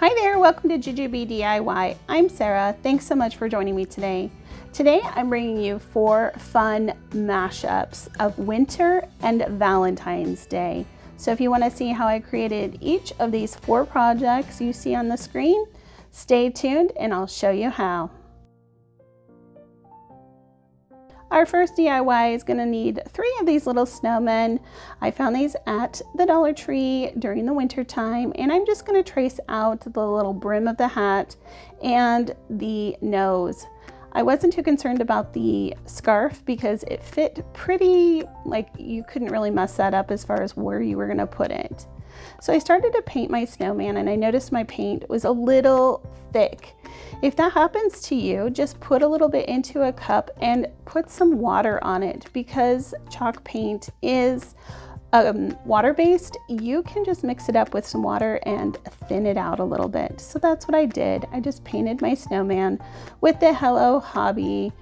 Hi there, welcome to Jujube DIY. I'm Sarah. Thanks so much for joining me today. Today I'm bringing you 4 fun mashups of winter and Valentine's Day. So if you want to see how I created each of these 4 projects you see on the screen, stay tuned and I'll show you how. Our first DIY is going to need 3 of these little snowmen. I found these at the Dollar Tree during the winter time, and I'm just going to trace out the little brim of the hat and the nose. I wasn't too concerned about the scarf because it fit pretty, like you couldn't really mess that up as far as where you were going to put it. So I started to paint my snowman and I noticed my paint was a little thick. If that happens to you, just put a little bit into a cup and put some water on it. Because chalk paint is water-based, you can just mix it up with some water and thin it out a little bit. So that's what I did. I just painted my snowman with the Hello Hobby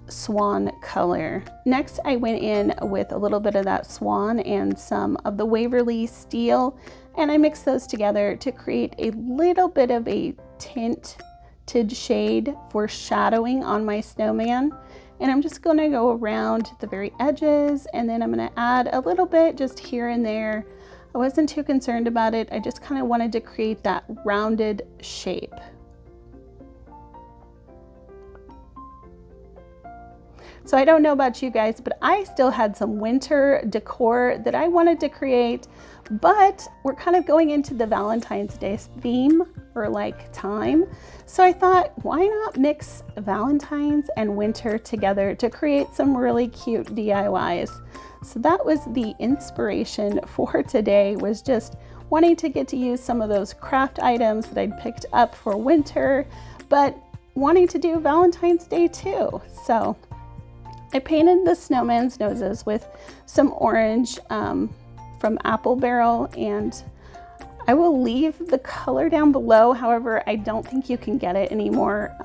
swan color. Next, I went in with a little bit of that swan and some of the Waverly steel, and I mixed those together to create a little bit of a tinted shade for shadowing on my snowman. And I'm just going to go around the very edges, and then I'm going to add a little bit just here and there. I wasn't too concerned about it. I just kind of wanted to create that rounded shape. So I don't know about you guys, but I still had some winter decor that I wanted to create, but we're kind of going into the Valentine's Day theme or like time. So I thought, why not mix Valentine's and winter together to create some really cute DIYs? So that was the inspiration for today, was just wanting to get to use some of those craft items that I'd picked up for winter, but wanting to do Valentine's Day too. So I painted the snowman's noses with some orange from Apple Barrel, and I will leave the color down below. However, I don't think you can get it anymore.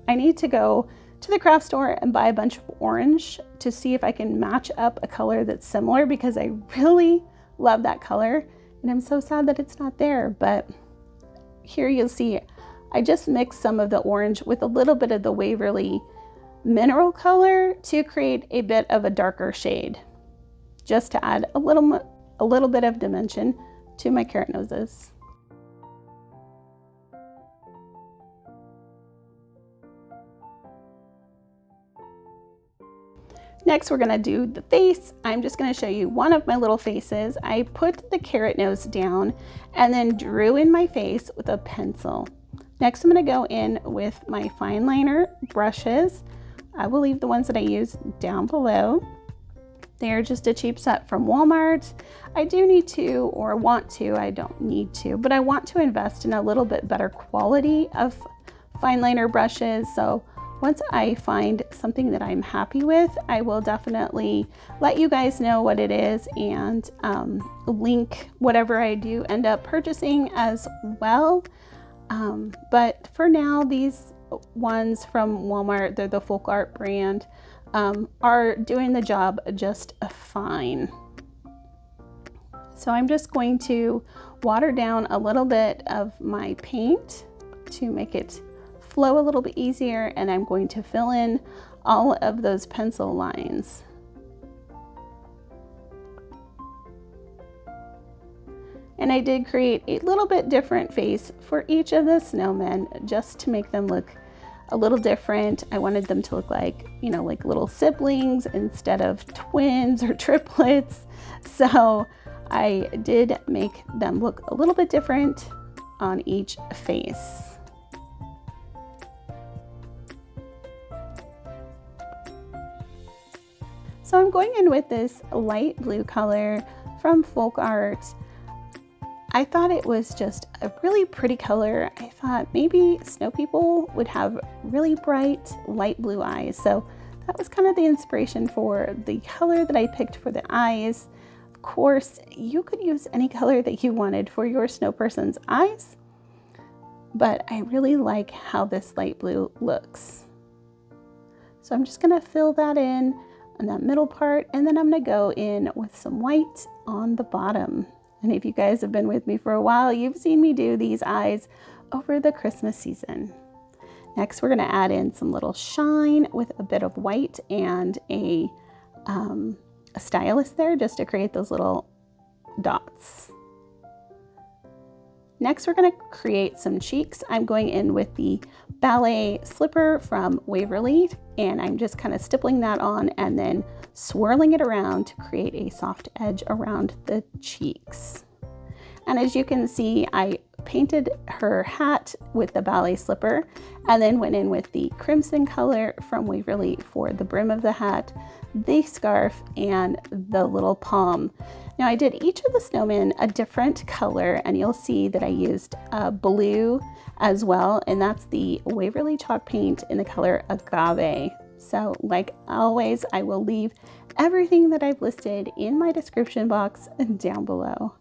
I need to go to the craft store and buy a bunch of orange to see if I can match up a color that's similar, because I really love that color and I'm so sad that it's not there. But here you'll see I just mixed some of the orange with a little bit of the Waverly mineral color to create a bit of a darker shade, just to add a little bit of dimension to my carrot noses. Next, we're going to do the face. I'm just going to show you one of my little faces. I put the carrot nose down and then drew in my face with a pencil. Next, I'm going to go in with my fine liner brushes. I will leave the ones that I use down below. They're just a cheap set from Walmart. I do need to, or want to, I don't need to, but I want to invest in a little bit better quality of fine liner brushes. So once I find something that I'm happy with, I will definitely let you guys know what it is and link whatever I do end up purchasing as well. But for now, these ones from Walmart, they're the Folk Art brand, are doing the job just fine. So I'm just going to water down a little bit of my paint to make it flow a little bit easier, and I'm going to fill in all of those pencil lines. And I did create a little bit different face for each of the snowmen just to make them look a little different. I wanted them to look like, you know, like little siblings instead of twins or triplets. So I did make them look a little bit different on each face. So I'm going in with this light blue color from Folk Art. I thought it was just a really pretty color. I thought maybe snow people would have really bright light blue eyes. So that was kind of the inspiration for the color that I picked for the eyes. Of course, you could use any color that you wanted for your snow person's eyes, but I really like how this light blue looks. So I'm just gonna fill that in on that middle part, and then I'm gonna go in with some white on the bottom. And if you guys have been with me for a while, you've seen me do these eyes over the Christmas season. Next, we're going to add in some little shine with a bit of white and a stylus there just to create those little dots. Next, we're going to create some cheeks. I'm going in with the ballet slipper from Waverly, and I'm just kind of stippling that on and then swirling it around to create a soft edge around the cheeks. And as you can see, I painted her hat with the ballet slipper and then went in with the crimson color from Waverly for the brim of the hat, the scarf, and the little palm. Now I did each of the snowmen a different color, and you'll see that I used blue as well, and that's the Waverly chalk paint in the color agave. So like always, I will leave everything that I've listed in my description box down below.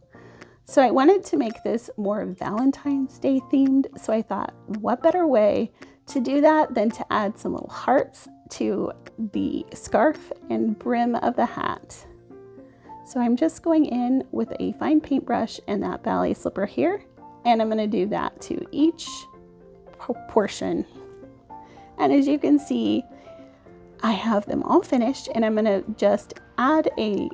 So I wanted to make this more Valentine's Day themed, so I thought, what better way to do that than to add some little hearts to the scarf and brim of the hat. So I'm just going in with a fine paintbrush and that ballet slipper here, and I'm going to do that to each portion. And as you can see, I have them all finished, and I'm going to just add a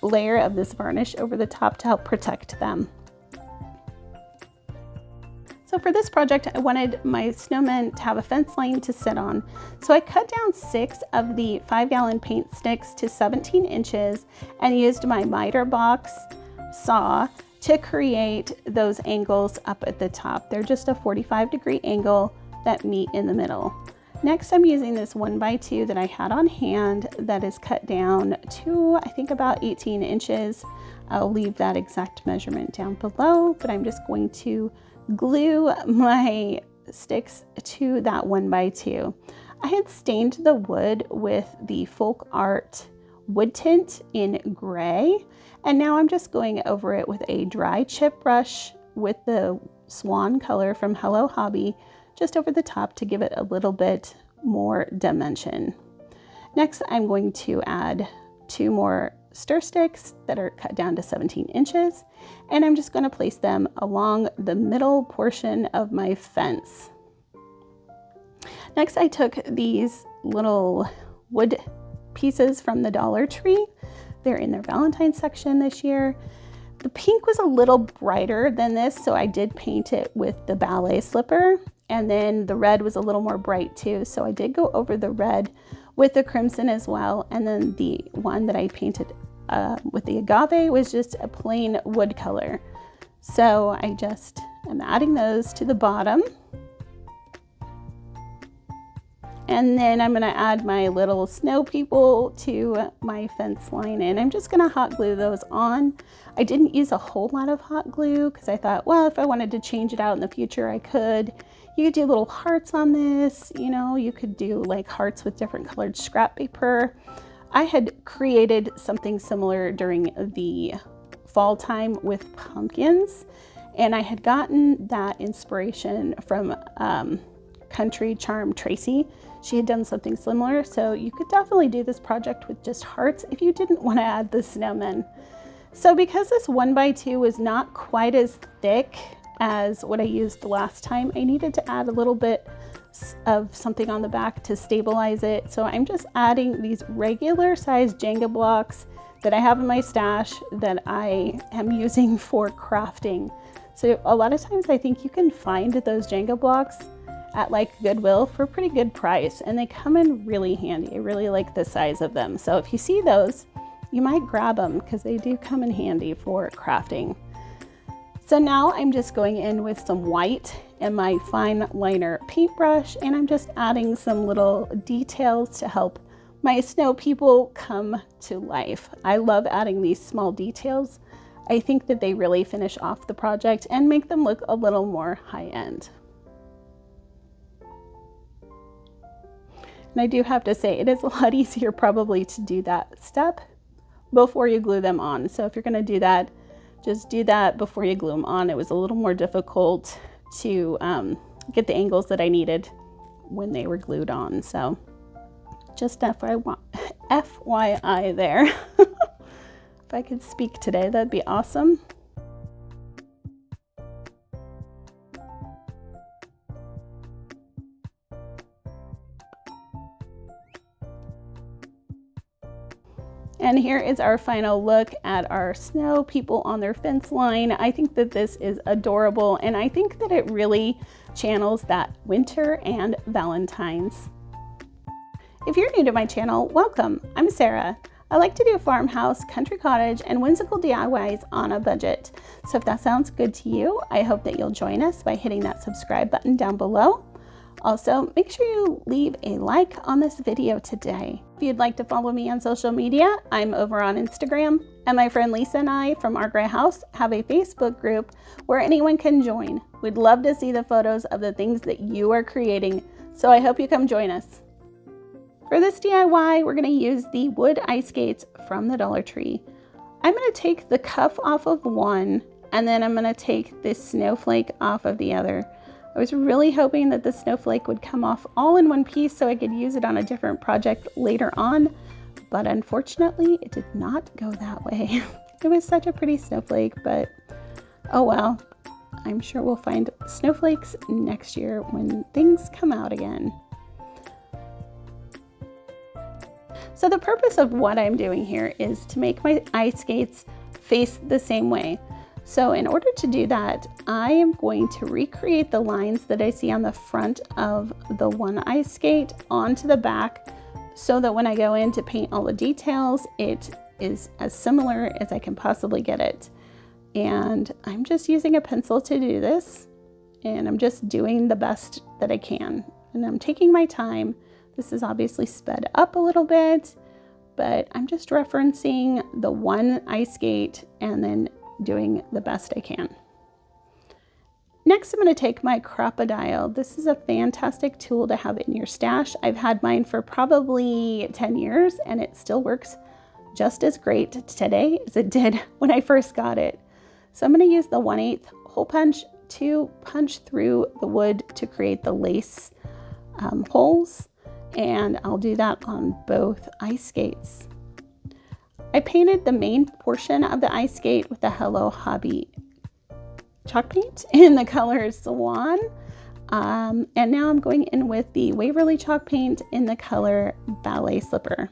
layer of this varnish over the top to help protect them. So for this project, I wanted my snowmen to have a fence line to sit on. So I cut down 6 of the 5-gallon paint sticks to 17 inches and used my miter box saw to create those angles up at the top. They're just a 45-degree angle that meet in the middle. Next, I'm using this 1x2 that I had on hand that is cut down to, I think, about 18 inches. I'll leave that exact measurement down below, but I'm just going to glue my sticks to that 1x2. I had stained the wood with the folk art wood tint in gray, and now I'm just going over it with a dry chip brush with the swan color from Hello Hobby just over the top to give it a little bit more dimension. Next, I'm going to add 2 more stir sticks that are cut down to 17 inches, and I'm just going to place them along the middle portion of my fence. Next, I took these little wood pieces from the Dollar Tree. They're in their Valentine section this year. The pink was a little brighter than this, so I did paint it with the ballet slipper, and then the red was a little more bright too, so I did go over the red with the crimson as well, and then the one that I painted with the agave was just a plain wood color. So I just am adding those to the bottom. And then I'm going to add my little snow people to my fence line, and I'm just going to hot glue those on. I didn't use a whole lot of hot glue because I thought, well, if I wanted to change it out in the future, I could. You could do little hearts on this, you know, you could do like hearts with different colored scrap paper. I had created something similar during the fall time with pumpkins, and I had gotten that inspiration from Country Charm Tracy. She had done something similar, so you could definitely do this project with just hearts if you didn't want to add the snowmen. So because this 1x2 was not quite as thick as what I used last time, I needed to add a little bit of something on the back to stabilize it. So I'm just adding these regular size Jenga blocks that I have in my stash that I am using for crafting. So a lot of times I think you can find those Jenga blocks at like Goodwill for a pretty good price, and they come in really handy. I really like the size of them. So if you see those, you might grab them because they do come in handy for crafting. So now I'm just going in with some white and my fine liner paintbrush, and I'm just adding some little details to help my snow people come to life. I love adding these small details. I think that they really finish off the project and make them look a little more high-end. And I do have to say, it is a lot easier probably to do that step before you glue them on. So if you're going to do that, just do that before you glue them on. It was a little more difficult to get the angles that I needed when they were glued on. So just FYI there. If I could speak today, that'd be awesome. And here is our final look at our snow people on their fence line. I think that this is adorable, and I think that it really channels that winter and Valentine's. If you're new to my channel, welcome. I'm Sarah. I like to do farmhouse, country cottage, and whimsical DIYs on a budget. So if that sounds good to you, I hope that you'll join us by hitting that subscribe button down below. Also, make sure you leave a like on this video today. If you'd like to follow me on social media, I'm over on Instagram, and my friend Lisa and I from Our Gray House have a Facebook group where anyone can join. We'd love to see the photos of the things that you are creating, so I hope you come join us. For this DIY, we're going to use the wood ice skates from the Dollar Tree. I'm going to take the cuff off of one, and then I'm going to take this snowflake off of the other. I was really hoping that the snowflake would come off all in one piece so I could use it on a different project later on, but unfortunately it did not go that way. It was such a pretty snowflake, but oh well. I'm sure we'll find snowflakes next year when things come out again. So the purpose of what I'm doing here is to make my ice skates face the same way. So in order to do that, I am going to recreate the lines that I see on the front of the one ice skate onto the back so that when I go in to paint all the details, it is as similar as I can possibly get it. And I'm just using a pencil to do this, and I'm just doing the best that I can. And I'm taking my time. This is obviously sped up a little bit, but I'm just referencing the one ice skate and then doing the best I can. Next, I'm going to take my Crop-A-Dial. This is a fantastic tool to have in your stash. I've had mine for probably 10 years and it still works just as great today as it did when I first got it. So I'm going to use the 1/8 hole punch to punch through the wood to create the lace holes, and I'll do that on both ice skates. I painted the main portion of the ice skate with the Hello Hobby chalk paint in the color Swan. And now I'm going in with the Waverly chalk paint in the color Ballet Slipper.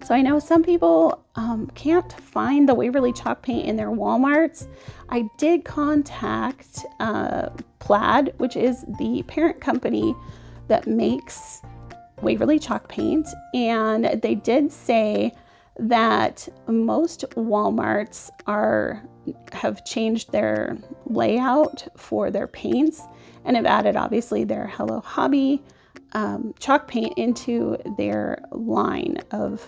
So I know some people can't find the Waverly chalk paint in their Walmarts. I did contact Plaid, which is the parent company that makes Waverly chalk paint, and they did say that most Walmarts have changed their layout for their paints and have added obviously their Hello Hobby chalk paint into their line of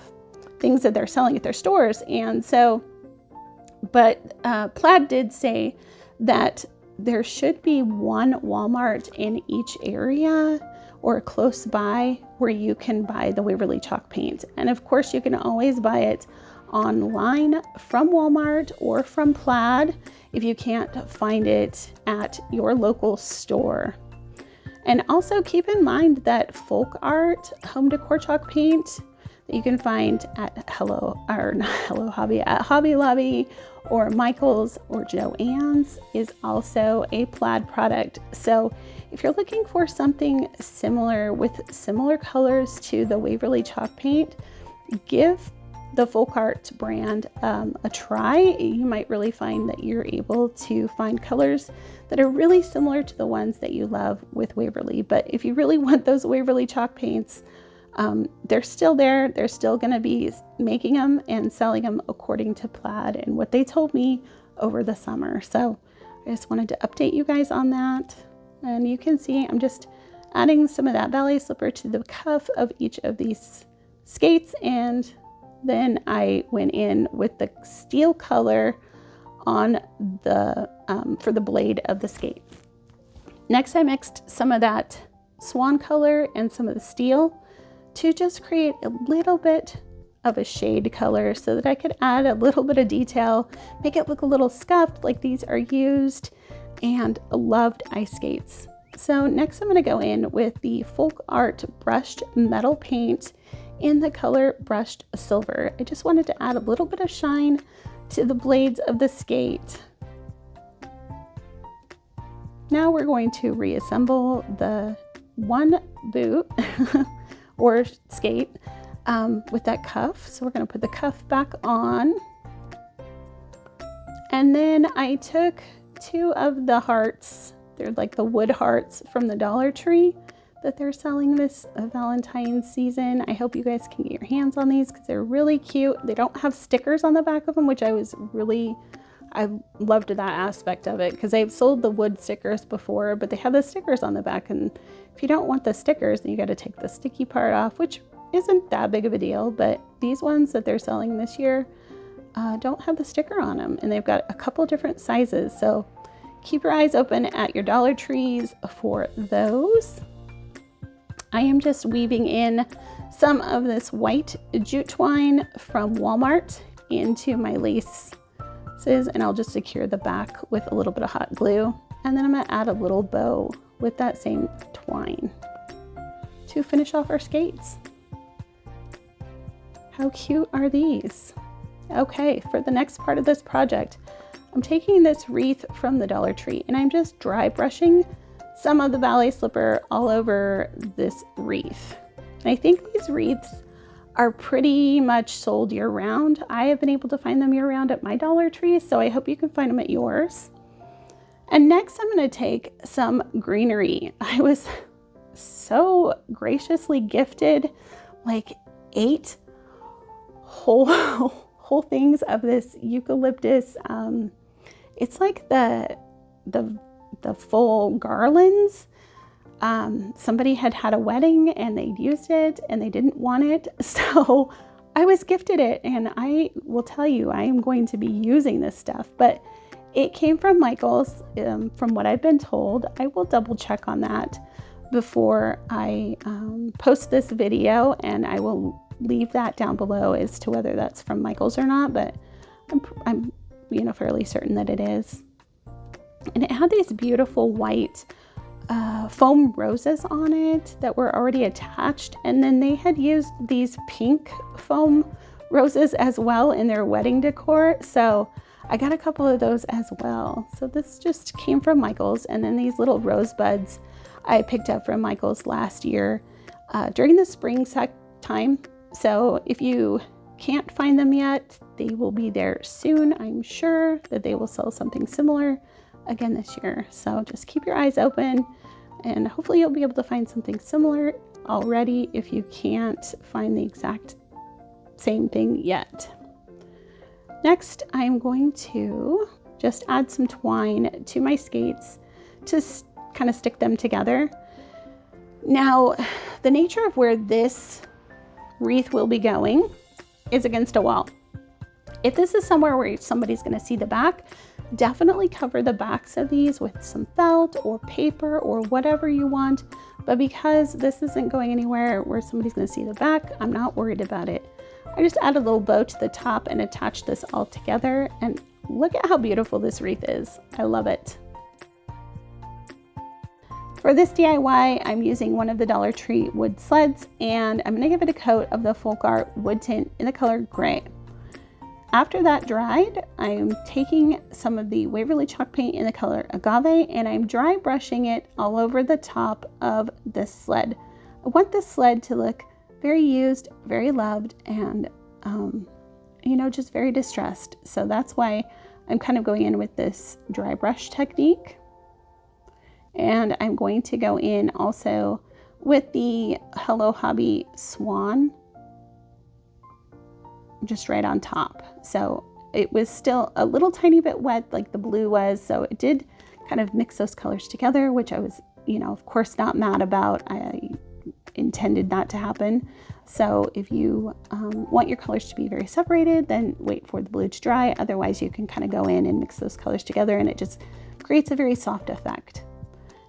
things that they're selling at their stores. And so, but Plaid did say that there should be one Walmart in each area or close by where you can buy the Waverly chalk paint. And of course you can always buy it online from Walmart or from Plaid if you can't find it at your local store. And also keep in mind that folk art home decor chalk paint that you can find at at Hobby Lobby or Michael's or Joann's is also a Plaid product. So if you're looking for something similar with similar colors to the Waverly chalk paint, give the folk art brand a try. You might really find that you're able to find colors that are really similar to the ones that you love with Waverly. But if you really want those Waverly chalk paints, they're still there. They're still going to be making them and selling them according to Plaid and what they told me over the summer. So I just wanted to update you guys on that. And you can see I'm just adding some of that ballet slipper to the cuff of each of these skates, and then I went in with the steel color on the for the blade of the skate. Next, I mixed some of that swan color and some of the steel to just create a little bit of a shade color so that I could add a little bit of detail, make it look a little scuffed like these are used and loved ice skates. So next I'm going to go in with the folk art brushed metal paint in the color Brushed Silver. I just wanted to add a little bit of shine to the blades of the skate. Now we're going to reassemble the one boot or skate with that cuff. So we're going to put the cuff back on. And then I took 2 of the hearts. They're like the wood hearts from the Dollar Tree that they're selling this Valentine's season. I hope you guys can get your hands on these because they're really cute. They don't have stickers on the back of them, which I loved that aspect of it because they've sold the wood stickers before, but they have the stickers on the back. And if you don't want the stickers, then you got to take the sticky part off, which isn't that big of a deal. But these ones that they're selling this year don't have the sticker on them, and they've got a couple different sizes. So keep your eyes open at your Dollar Trees for those. I am just weaving in some of this white jute twine from Walmart into my laces, and I'll just secure the back with a little bit of hot glue. And then I'm gonna add a little bow with that same twine to finish off our skates. How cute are these? Okay, for the next part of this project, I'm taking this wreath from the Dollar Tree and I'm just dry brushing some of the ballet slipper all over this wreath. And I think these wreaths are pretty much sold year round. I have been able to find them year round at my Dollar Tree, so I hope you can find them at yours. And next I'm going to take some greenery. I was so graciously gifted like 8 whole things of this eucalyptus. It's like the full garlands. Somebody had a wedding and they'd used it and they didn't want it, so I was gifted it, and I will tell you I am going to be using this stuff. But it came from Michael's, from what I've been told. I will double check on that before I post this video, and I will leave that down below as to whether that's from Michael's or not, but I'm fairly certain that it is. And it had these beautiful white foam roses on it that were already attached, and then they had used these pink foam roses as well in their wedding decor, so I got a couple of those as well. So this just came from Michael's, and then these little rosebuds I picked up from Michael's last year during the spring time. So if you can't find them yet, they will be there soon. I'm sure that they will sell something similar again this year. So just keep your eyes open, and hopefully you'll be able to find something similar already if you can't find the exact same thing yet. Next, I'm going to just add some twine to my skates to kind of stick them together. Now, the nature of where this wreath will be going is against a wall. If this is somewhere where somebody's going to see the back, definitely cover the backs of these with some felt or paper or whatever you want. But because this isn't going anywhere where somebody's going to see the back, I'm not worried about it. I just add a little bow to the top and attach this all together, and look at how beautiful this wreath is. I love it. For this DIY, I'm using one of the Dollar Tree wood sleds, and I'm going to give it a coat of the Folk Art wood tint in the color gray. After that dried, I'm taking some of the Waverly chalk paint in the color agave, and I'm dry brushing it all over the top of this sled. I want this sled to look very used, very loved, and just very distressed. So that's why I'm kind of going in with this dry brush technique. And I'm going to go in also with the Hello Hobby Swan, just right on top. So it was still a little tiny bit wet like the blue was, so it did kind of mix those colors together, which I was, of course not mad about. I intended that to happen. So if you want your colors to be very separated, then wait for the blue to dry. Otherwise you can kind of go in and mix those colors together, and it just creates a very soft effect.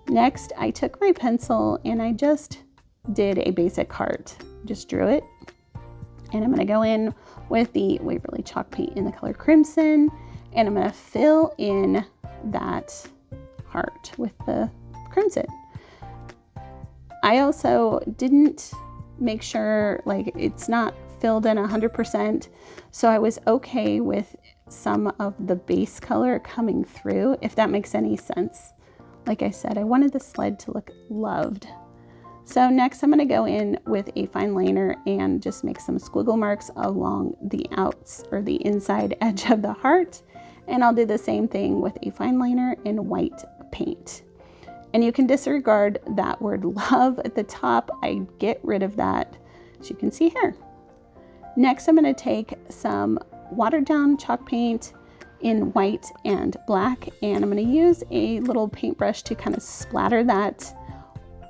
Next, I took my pencil and I just did a basic heart, just drew it. And I'm going to go in with the Waverly chalk paint in the color crimson, and I'm going to fill in that heart with the crimson. I also didn't make sure like it's not filled in 100%. So I was okay with some of the base color coming through, if that makes any sense. Like I said, I wanted the sled to look loved. So next I'm going to go in with a fine liner and just make some squiggle marks along the outs or the inside edge of the heart. And I'll do the same thing with a fine liner in white paint. And you can disregard that word love at the top. I get rid of that, as you can see here. Next, I'm going to take some watered down chalk paint in white and black, and I'm going to use a little paintbrush to kind of splatter that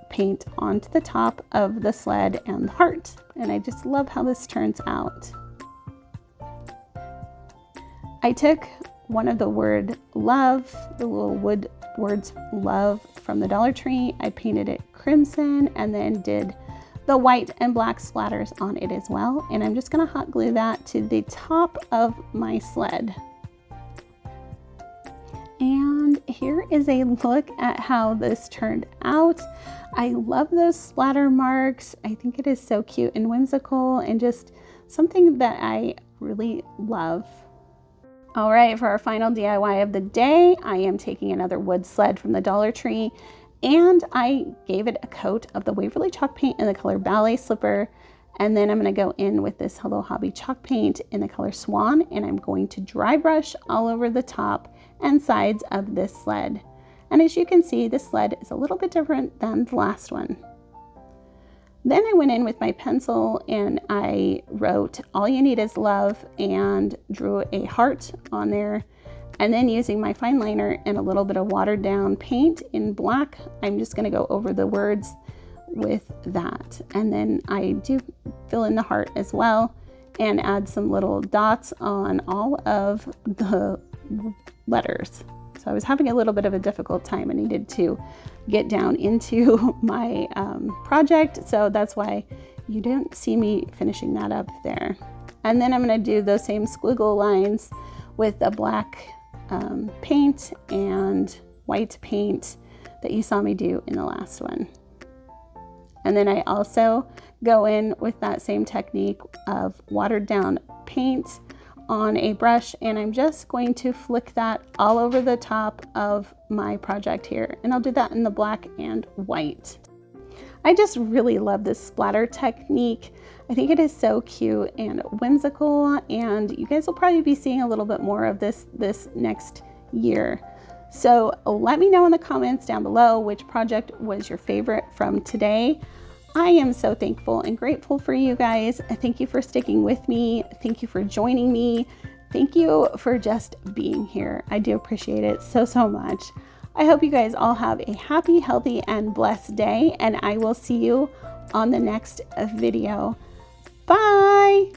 paint onto the top of the sled and the heart. And I just love how this turns out. I took one of the word love, the little wood words love from the Dollar Tree. I painted it crimson and then did the white and black splatters on it as well. And I'm just going to hot glue that to the top of my sled. And here is a look at how this turned out. I love those splatter marks. I think it is so cute and whimsical and just something that I really love. All right, for our final DIY of the day, I am taking another wood sled from the Dollar Tree, and I gave it a coat of the Waverly chalk paint in the color Ballet Slipper. And then I'm going to go in with this Hello Hobby chalk paint in the color Swan, and I'm going to dry brush all over the top and sides of this sled. And as you can see, this sled is a little bit different than the last one. Then I went in with my pencil and I wrote "All you need is love" and drew a heart on there. And then using my fine liner and a little bit of watered down paint in black, I'm just going to go over the words with that. And then I do fill in the heart as well and add some little dots on all of the letters. So I was having a little bit of a difficult time. I needed to get down into my project. So that's why you didn't see me finishing that up there. And then I'm going to do those same squiggle lines with the black paint and white paint that you saw me do in the last one. And then I also go in with that same technique of watered down paint on a brush, and I'm just going to flick that all over the top of my project here. And I'll do that in the black and white. I just really love this splatter technique. I think it is so cute and whimsical, and you guys will probably be seeing a little bit more of this next year. So let me know in the comments down below which project was your favorite from today. I am so thankful and grateful for you guys. Thank you for sticking with me. Thank you for joining me. Thank you for just being here. I do appreciate it so, so much. I hope you guys all have a happy, healthy, and blessed day, and I will see you on the next video. Bye.